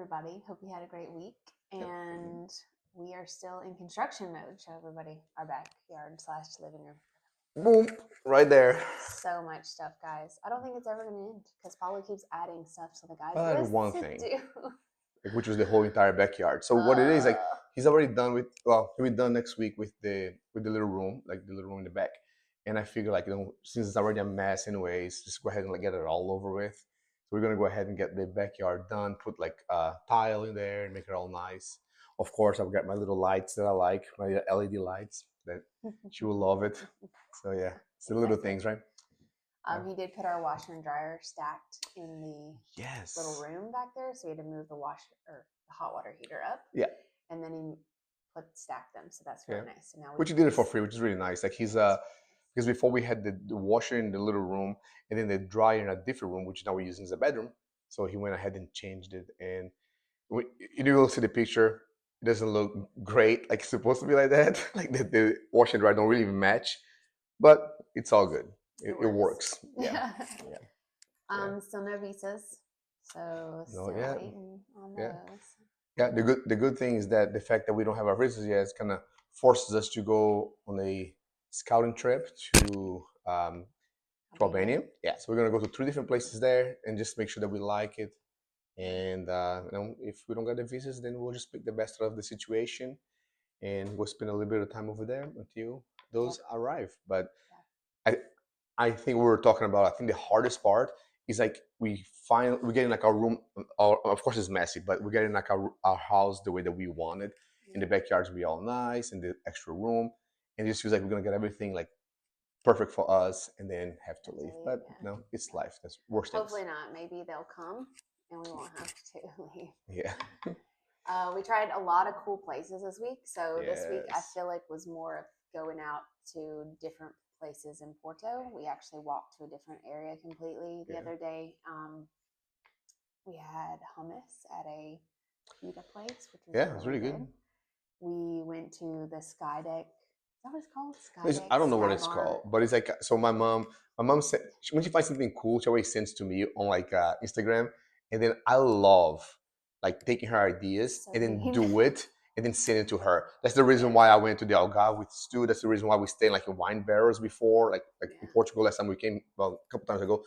everybody. Hope you had a great week. And we are still in construction mode. Show everybody our backyard / living room. Boom, right there. So much stuff, guys. I don't think it's ever going to end because Paulo keeps adding stuff to the guys' Well, I list had one to thing. do. Which was the whole entire backyard. So what it is, like, he's already done with, well, he'll be done next week with the little room, like the little room in the back. And I figure, like, since it's already a mess anyways, just go ahead and like get it all over with. So we're gonna go ahead and get the backyard done, put like a tile in there and make it all nice. Of course, I've got my little lights that I like, my LED lights that she will love it. So yeah, it's the little things, right? He did put our washer and dryer stacked in the Yes. little room back there, so he had to move the hot water heater up. Yeah. And then he stacked them, so that's really nice. So now which he did it for free, which is really nice. Like he's because before we had the washer in the little room and then the dryer in a different room, which now we're using as a bedroom. So he went ahead and changed it, and you will see the picture. It doesn't look great, like it's supposed to be like that. Like the washer and dryer don't really even match, but it's all good. It works. Yeah. Still no visas, so still waiting on those. Yeah, the good thing is that the fact that we don't have our visas yet kind of forces us to go on a scouting trip to Albania. Yeah, so we're gonna go to 3 different places there and just make sure that we like it. And if we don't get the visas, then we'll just pick the best out of the situation and we'll spend a little bit of time over there until those arrive. But I think we were talking about, I think the hardest part is like we're getting like our room, of course it's messy, but we're getting like our house the way that we want it. And the backyards will be all nice and the extra room. And it just feels like we're going to get everything like perfect for us and then have to leave. But no, it's life. That's worst things. Hopefully not. Maybe they'll come and we won't have to leave. Yeah. We tried a lot of cool places this week. So this week I feel like was more of going out to different places in Porto. We actually walked to a different area completely the other day. We had hummus at a pita place, which was it was really good. We went to the Sky Deck. Is that what it's called? Sky Deck, I don't know what it's called, but it's like, so my mom said when she finds something cool, she always sends to me on like Instagram, and then I love like taking her ideas and then do it and then send it to her. That's the reason why I went to the Algarve with Stu. That's the reason why we stayed like in wine barrels before, like in Portugal. Last time we came, well, a couple times ago,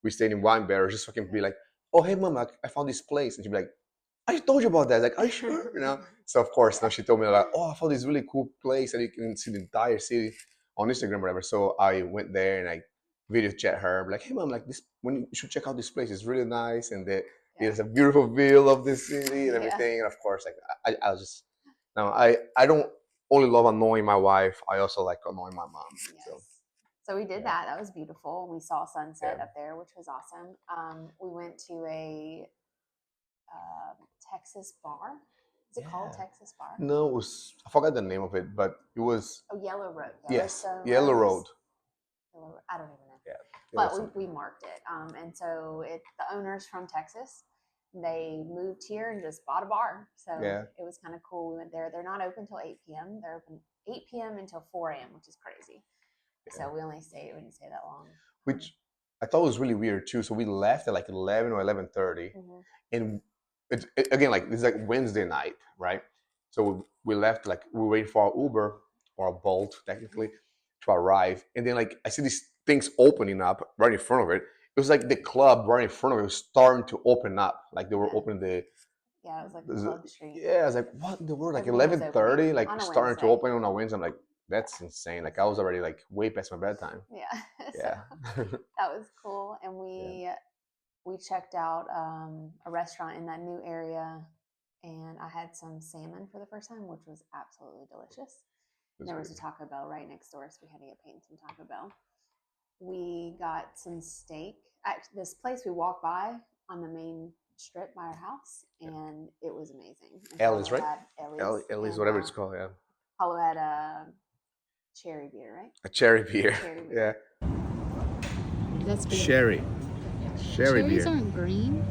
we stayed in wine barrels just so I can be like, oh hey mom, I found this place, and she'd be like, I told you about that. Like, are you sure? You know. So of course now she told me like, oh, I found this really cool place and you can see the entire city on Instagram or whatever. So I went there and I video chat her, like, hey mom, like this, you should check out this place. It's really nice and there's a beautiful view of the city and everything. And of course, like I was just now I don't only love annoying my wife. I also like annoying my mom. So we did that. That was beautiful. We saw sunset up there, which was awesome. We went to a Texas bar. Is it called Texas Bar? No, it was, I forgot the name of it, but it was Yellow Road. Yes, Yellow Road. I don't even know. Yeah, but we marked it. And so the owners from Texas, they moved here and just bought a bar. So it was kind of cool. We went there. They're not open till 8 p.m. They're open 8 p.m. until 4 a.m., which is crazy. So we didn't stay that long. Which I thought was really weird too. So we left at like 11 or 11:30, and again, like it's like Wednesday night, right? So we left, like we waited for our Uber or a Bolt technically to arrive, and then like I see these things opening up right in front of it. It was like the club right in front of it was starting to open up, like they were opening the. Yeah, it was like Club Street. Yeah, I was like, what in the world? Like 11:30, like starting to open on a Wednesday. I'm like, that's insane. Like I was already like way past my bedtime. Yeah. That was cool. And we checked out a restaurant in that new area, and I had some salmon for the first time, which was absolutely delicious. There was a Taco Bell right next door, so we had to get paid some Taco Bell. We got some steak at this place we walked by on the main strip by our house, and it was amazing. Ellie's, right? Ellie's, whatever it's called, yeah. Paulo had a cherry beer, right? A cherry beer. Yeah. That's cherry. Cherry beer. Cherries aren't green.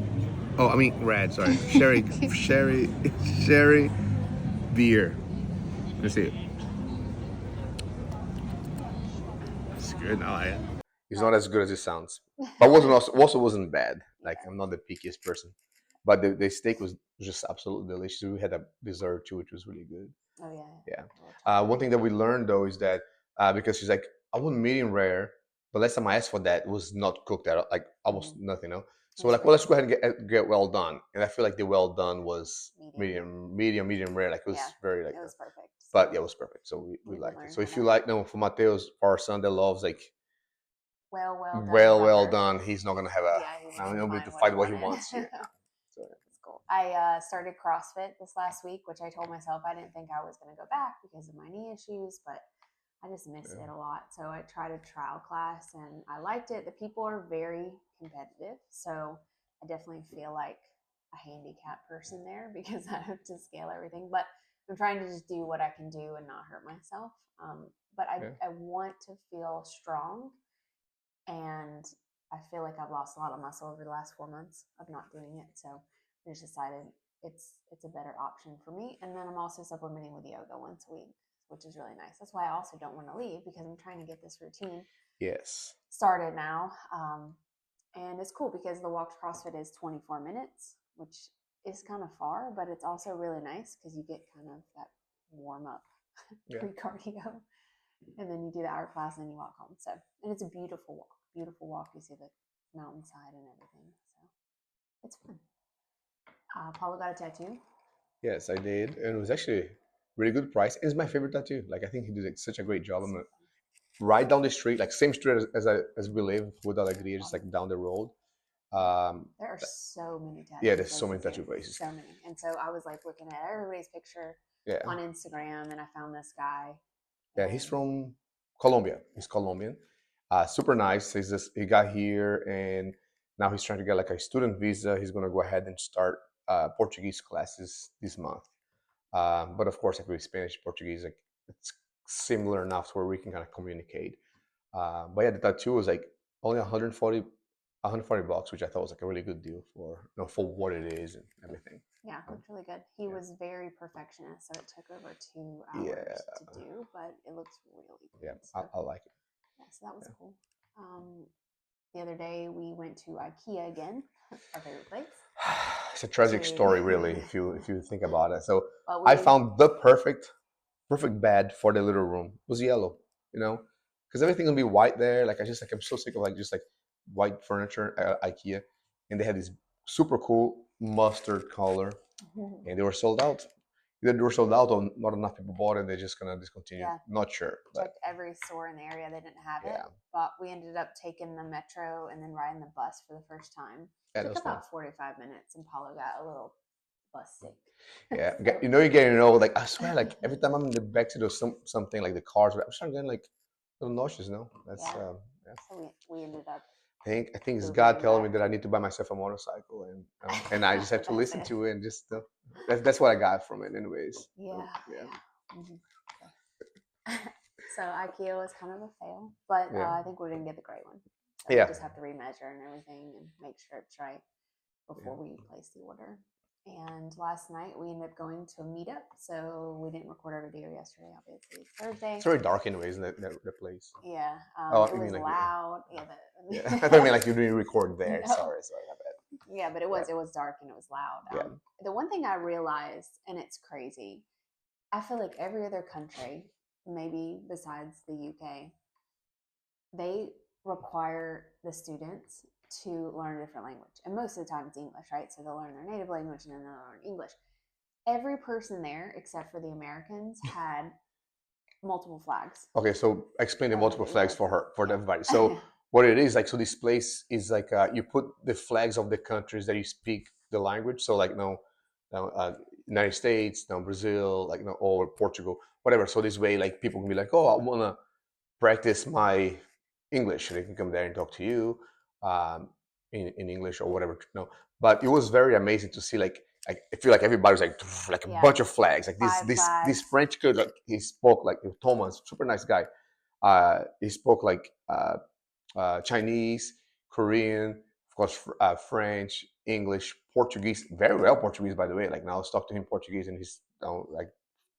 Oh, I mean red. Sorry, cherry beer. Let's see it. It's good. I like it. It's not as good as it sounds, but also wasn't bad. Like I'm not the pickiest person. But the steak was just absolutely delicious. We had a dessert too, which was really good. Oh yeah. Yeah. A little tart. One thing that we learned though is that because she's like, I want medium rare, but last time I asked for that, it was not cooked at all, like almost Mhm. nothing. It So we're was like, well, rare. let's go ahead and get well done. And I feel like the well done was Medium. medium rare. Like it Yeah. was very like It that. was perfect. But So yeah, it was perfect. So we we can liked it. learn So from if you that. like, no, for Mateo's, our son that loves like Well done, well proper. done, he's not gonna have a. Yeah, he's I gonna mean, he'll be able find to what he fight what he wanted. wants here. Yeah. So It's cool. I started CrossFit this last week, which I told myself I didn't think I was going to go back because of my knee issues, but I just miss yeah. it a lot. So I tried a trial class and I liked it. The people are very competitive. So I definitely feel like a handicapped person there because I have to scale everything. But I'm trying to just do what I can do and not hurt myself. But Yeah. I want to feel strong, and I feel like I've lost a lot of muscle over the last 4 months of not doing it. So I just decided it's a better option for me. And then I'm also supplementing with yoga once a week, which is really nice. That's why I also don't want to leave because I'm trying to get this routine Yes. started now. And it's cool because the walk to CrossFit is 24 minutes, which is kind of far, but it's also really nice because you get kind of that warm up Yeah. pre cardio, and then you do the hour class and then you walk home. So, and it's a beautiful walk. Beautiful walk. You see the mountainside and everything. So it's fun. Paulo got a tattoo. Yes, I did, and it was actually really good price. It's my favorite tattoo. Like I think he did like, such a great job. So Right down the street, like same street as we live with Alegria, fun. just like down the road. There are so many Yeah, tattoo there's so many places tattoo here. places. So many. And so I was like looking at everybody's picture Yeah, on Instagram, and I found this guy. yeah. He's And from Colombia. He's Colombian. Super nice. He got here and now he's trying to get like a student visa. He's gonna go ahead and start Portuguese classes this month. But of course, like with Spanish, Portuguese, like it's similar enough to where we can kind of communicate. But yeah, the tattoo was like only 140 bucks, which I thought was like a really good deal for for what it is and everything. yeah, it looked really good. He Yeah. was very perfectionist, so it took over 2 hours Yeah, to do, but it looks really yeah, good. So I like it. yeah, so that was Yeah. cool. The other day we went to IKEA again, our favorite place. It's a tragic story, really, To if you think about it. So but I we found the perfect bed for the little room. It was yellow, because everything will be white there. Like I'm so sick of like just like white furniture at IKEA, and they had this super cool mustard color, and they were sold out. Either they were sold out or not enough people bought it. They're just gonna discontinue. yeah, Not sure, but checked every store in the area. They didn't have it, yeah, but we ended up taking the metro and then riding the bus for the first time. yeah, It that took was fun. about 45 minutes, and Paulo got a little bus sick. Yeah, So, you're getting like I swear, like every time I'm in the backseat or something like the cars, I'm starting getting like a little nauseous. No, that's yeah. yeah. So we ended up I think it's God Ubering telling me back. that I need to buy myself a motorcycle, and I just have to That's listen it. to it and just that's what I got from it, anyways. Yeah. Yeah, Mm-hmm. So IKEA was kind of a fail, but yeah, I think we're gonna get the great one. So we yeah, just have to remeasure and everything and make sure it's right yeah. before we place the order. And last night we ended up going to a meetup, so we didn't record our video yesterday. Obviously, it's Thursday. It's very dark, anyways, in that place. Yeah, Oh, it you mean was like loud. Yeah, yeah? I thought you mean like you didn't record there. no, Sorry, my bad. yeah, but it was dark and it was loud. Yeah, The one thing I realized, and it's crazy, I feel like every other country, maybe besides the UK, they require the students to learn a different language. And most of the time it's English, right? So they'll learn their native language and then they'll learn English. Every person there, except for the Americans, had multiple flags. okay, so explain the multiple flags for Yeah. everybody. So what it is like, so this place is like you put the flags of the countries that you speak the language. So like United States, Brazil, like or Portugal, whatever. So this way, like people can be like, oh, I wanna practice my English. They can come there and talk to you um, in English or whatever. But it was very amazing to see I feel like everybody was like a Yeah. bunch of flags. Like this 5 this flags. this French kid, like he spoke like Thomas, super nice guy. He spoke like Chinese, Korean, of course, French, English, Portuguese, very well Portuguese, by the way. Like now I was talking to him Portuguese and he's like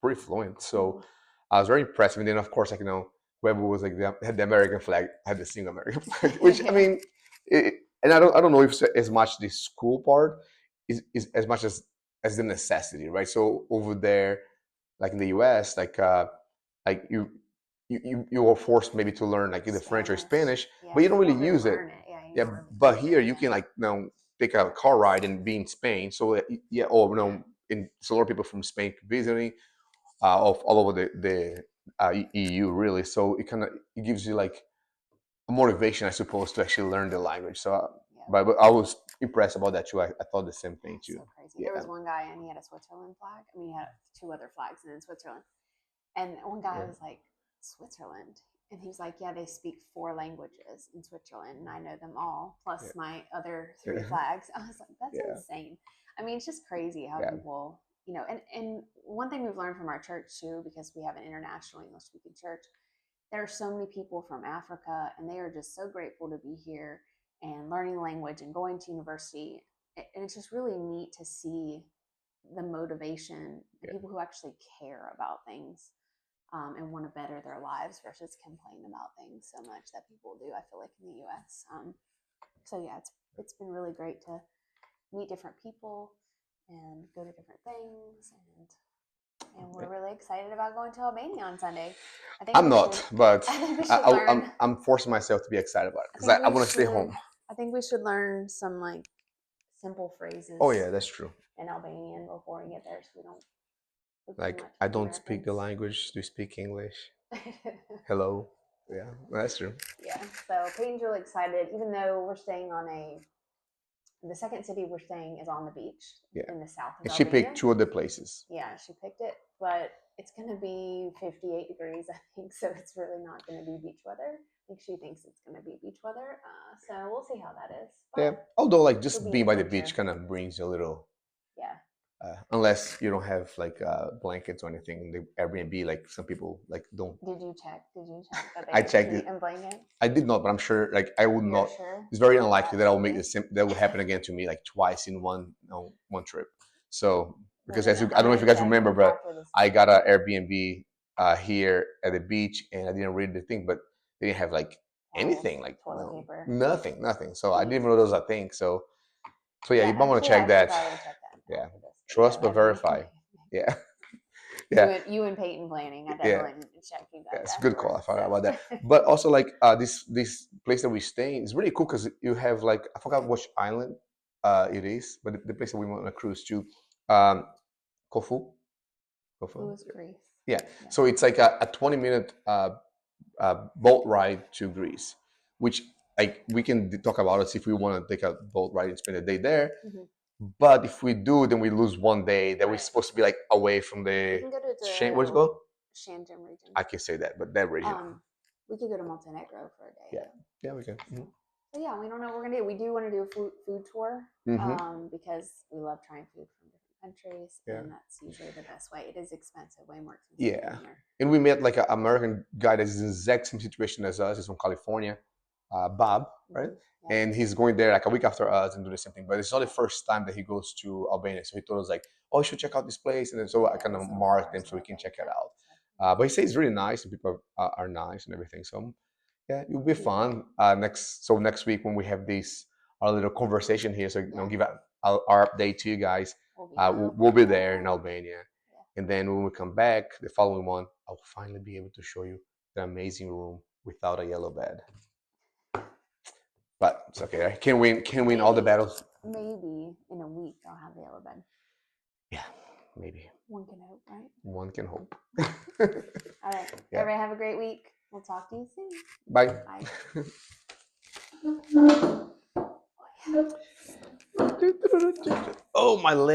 pretty fluent. So I was very impressed. And then of course, like whoever was like had the American flag had the single American flag, which I mean, and I don't know if it's as much the school part. is as much as the necessity, right? So over there, like in the U.S., like you are forced maybe to learn like either French or Spanish, Yeah, but you don't you really don't really use it. learn it. Yeah, you Yeah, don't really but use here it. you can like take a car ride and be in Spain. So yeah, or in so a lot of people from Spain visiting, of all over the EU really. So it gives you like a motivation, I suppose, to actually learn the language. So, Yeah. but I was impressed about that too. I thought the same thing too. So crazy. Yeah. There was one guy and he had a Switzerland flag. I mean, he had two other flags and then Switzerland. And one guy was like, Switzerland. And he was like, yeah, they speak 4 languages in Switzerland and I know them all, plus my other 3 flags. I was like, that's insane. I mean, it's just crazy how people, you know, and one thing we've learned from our church too, because we have an international English speaking church, there are so many people from Africa and they are just so grateful to be here and learning language and going to university. And it's just really neat to see the motivation, the people who actually care about things and want to better their lives versus complain about things so much that people do, I feel like, in the US. So yeah, it's been really great to meet different people and go to different things, and we're really excited about going to Albania on Sunday. I'm not, but I think we should learn. I'm forcing myself to be excited about it because I want to stay home. I think we should learn some like simple phrases. Oh yeah, that's true. In Albanian before we get there, so we don't. Like I don't speak the language. Do you speak English? Hello. Yeah, that's true. Yeah. So Peyton's really excited, even though we're staying on the second city we're staying is on the beach in the south of and Albania. She picked 2 other places. Yeah, she picked it, but it's going to be 58 degrees, I think, so it's really not going to be beach weather. I think she thinks it's going to be beach weather, so we'll see how that is. But yeah, although like just being by the beach kind of brings a little. Yeah. Unless you don't have like blankets or anything in the Airbnb, like some people like don't. Did you check that they I checked it. and blanket? I did not, but I'm sure like I would not. Sure? It's very unlikely that I will make the same. That will happen again to me like twice in one trip. So because I don't know if you guys remember, but I got an Airbnb here at the beach and I didn't read the thing, but they didn't have like anything, like toilet paper, nothing. So I didn't even know there was a thing. So yeah, you might want to check that. Yeah, trust but verify. Yeah. Yeah. You and Peyton planning. I definitely need to check you guys. It's a good call. I forgot about that. But also like this place that we stay in is really cool because you have like I forgot which island it is, but the place that we went on a cruise to, Corfu. Corfu is Greece. Yeah. So it's like a 20-minute boat ride to Greece, which like we can talk about it if we want to take a boat ride and spend a day there. Mm-hmm. But if we do, then we lose one day that we're supposed to be like away from the. Where's it called? Shandjin region. I can say that, but that region. We could go to Montenegro for a day. Yeah, we can. Mm-hmm. But yeah, we don't know what we're gonna do. We do want to do a food tour because we love trying food from different countries, and that's usually the best way. It is expensive, way more expensive. Yeah, and we met like an American guy that is in the exact same situation as us. He's from California, Bob, right? Yeah. And he's going there like a week after us and do the same thing. But it's not the first time that he goes to Albania. So he told us like, "Oh, you should check out this place," and then so I kind of marked them so we can check it out. But he says it's really nice and people are nice and everything. So yeah, it'll be fun. Next week when we have our little conversation here, so give our update to you guys. We'll be there in Albania, and then when we come back the following one, I'll finally be able to show you the amazing room without a yellow bed. But it's okay. I can win all the battles. Maybe in a week I'll have the yellow bed. Yeah, maybe. One can hope, right? One can hope. All right. Yeah. Everybody have a great week. We'll talk to you soon. Bye. Bye. Oh, my leg.